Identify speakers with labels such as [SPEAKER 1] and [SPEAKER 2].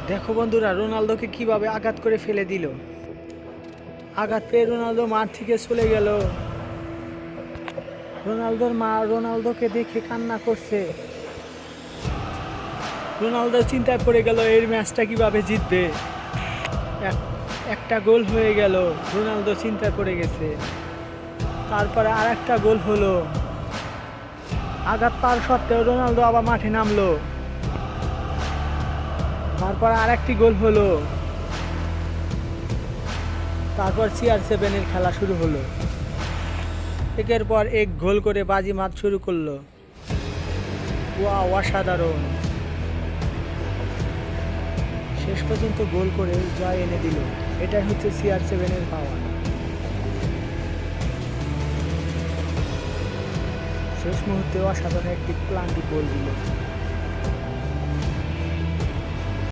[SPEAKER 1] দেখো বন্ধুরা, রোনালদোকে কিভাবে আঘাত করে ফেলে দিল। আঘাত পেয়ে রোনালদো মাঠ থেকে চলে গেল। রোনালদোর মা রোনালদোকে দেখে কান্না করছে। রোনালদো চিন্তায় পড়ে গেল এই ম্যাচটা কিভাবে জিতবে। একটা গোল হয়ে গেল, রোনালদো চিন্তায় পড়ে গেছে। তারপরে আর একটা গোল হলো। আঘাত পাওয়ার সত্ত্বেও রোনালদো আবার মাঠে নামলো। তারপর আর একটি গোল হলো। তারপর CR7 খেলা শুরু হলো। একের পর এক গোল করে বাজিমাত শুরু করলো। ওয়াও, অসাধারণ! শেষ পর্যন্ত গোল করে জয় এনে দিল। এটাই হচ্ছে CR7 পাওয়ার। শেষ মুহূর্তে অসাধারণ একটি প্লান্টি গোল দিল।